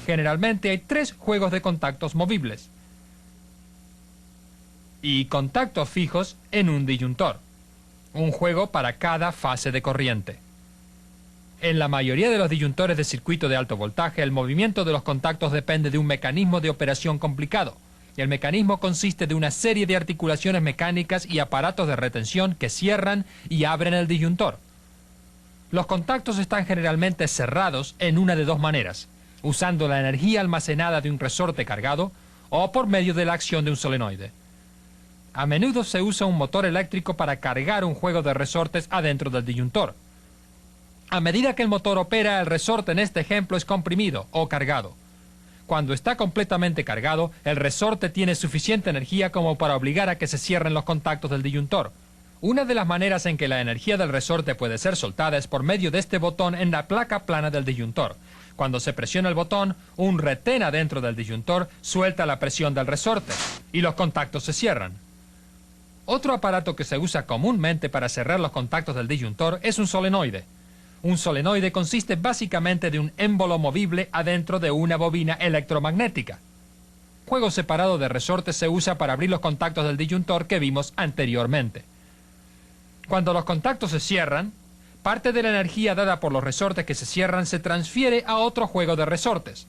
generalmente hay 3 juegos de contactos movibles y contactos fijos en un disyuntor, un juego para cada fase de corriente. En la mayoría de los disyuntores de circuito de alto voltaje, el movimiento de los contactos depende de un mecanismo de operación complicado. El mecanismo consiste de una serie de articulaciones mecánicas y aparatos de retención que cierran y abren el disyuntor. Los contactos están generalmente cerrados en una de 2 maneras, usando la energía almacenada de un resorte cargado o por medio de la acción de un solenoide. A menudo se usa un motor eléctrico para cargar un juego de resortes adentro del disyuntor. A medida que el motor opera, el resorte en este ejemplo es comprimido o cargado. Cuando está completamente cargado, el resorte tiene suficiente energía como para obligar a que se cierren los contactos del disyuntor. Una de las maneras en que la energía del resorte puede ser soltada es por medio de este botón en la placa plana del disyuntor. Cuando se presiona el botón, un retén adentro del disyuntor suelta la presión del resorte y los contactos se cierran. Otro aparato que se usa comúnmente para cerrar los contactos del disyuntor es un solenoide. Un solenoide consiste básicamente de un émbolo movible adentro de una bobina electromagnética. Un juego separado de resortes se usa para abrir los contactos del disyuntor que vimos anteriormente. Cuando los contactos se cierran, parte de la energía dada por los resortes que se cierran se transfiere a otro juego de resortes.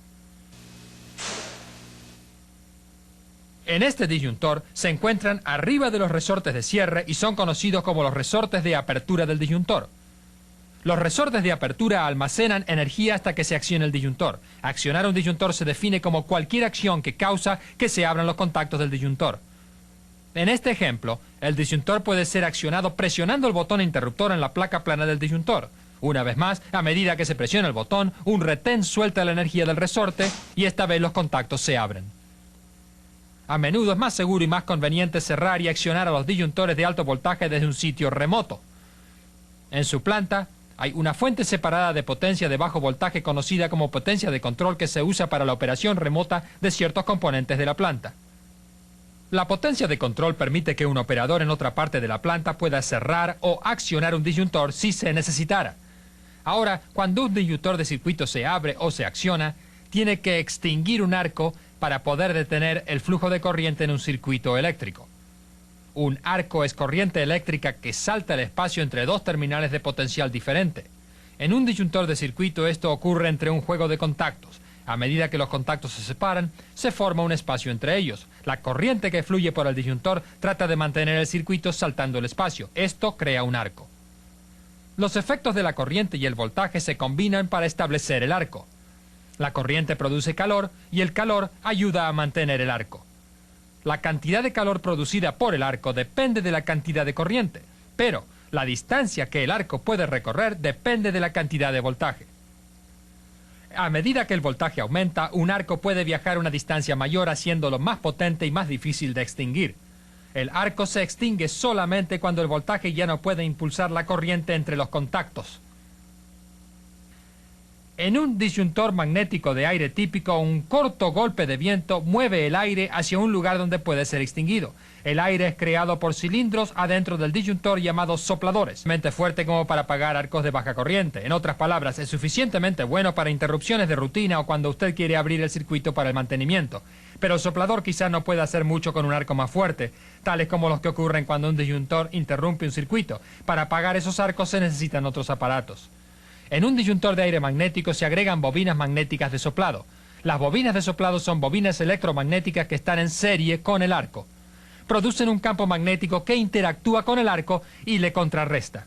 En este disyuntor se encuentran arriba de los resortes de cierre y son conocidos como los resortes de apertura del disyuntor. Los resortes de apertura almacenan energía hasta que se accione el disyuntor. Accionar un disyuntor se define como cualquier acción que causa que se abran los contactos del disyuntor. En este ejemplo, el disyuntor puede ser accionado presionando el botón interruptor en la placa plana del disyuntor. Una vez más, a medida que se presiona el botón, un retén suelta la energía del resorte y esta vez los contactos se abren. A menudo es más seguro y más conveniente cerrar y accionar a los disyuntores de alto voltaje desde un sitio remoto. En su planta, hay una fuente separada de potencia de bajo voltaje conocida como potencia de control que se usa para la operación remota de ciertos componentes de la planta. La potencia de control permite que un operador en otra parte de la planta pueda cerrar o accionar un disyuntor si se necesitara. Ahora, cuando un disyuntor de circuito se abre o se acciona, tiene que extinguir un arco para poder detener el flujo de corriente en un circuito eléctrico. Un arco es corriente eléctrica que salta el espacio entre 2 terminales de potencial diferente. En un disyuntor de circuito esto ocurre entre un juego de contactos. A medida que los contactos se separan, se forma un espacio entre ellos. La corriente que fluye por el disyuntor trata de mantener el circuito saltando el espacio. Esto crea un arco. Los efectos de la corriente y el voltaje se combinan para establecer el arco. La corriente produce calor y el calor ayuda a mantener el arco. La cantidad de calor producida por el arco depende de la cantidad de corriente, pero la distancia que el arco puede recorrer depende de la cantidad de voltaje. A medida que el voltaje aumenta, un arco puede viajar una distancia mayor haciéndolo más potente y más difícil de extinguir. El arco se extingue solamente cuando el voltaje ya no puede impulsar la corriente entre los contactos. En un disyuntor magnético de aire típico, un corto golpe de viento mueve el aire hacia un lugar donde puede ser extinguido. El aire es creado por cilindros adentro del disyuntor llamados sopladores, suficientemente fuerte como para apagar arcos de baja corriente. En otras palabras, es suficientemente bueno para interrupciones de rutina o cuando usted quiere abrir el circuito para el mantenimiento. Pero el soplador quizá no pueda hacer mucho con un arco más fuerte, tales como los que ocurren cuando un disyuntor interrumpe un circuito. Para apagar esos arcos se necesitan otros aparatos. En un disyuntor de aire magnético se agregan bobinas magnéticas de soplado. Las bobinas de soplado son bobinas electromagnéticas que están en serie con el arco. Producen un campo magnético que interactúa con el arco y le contrarresta.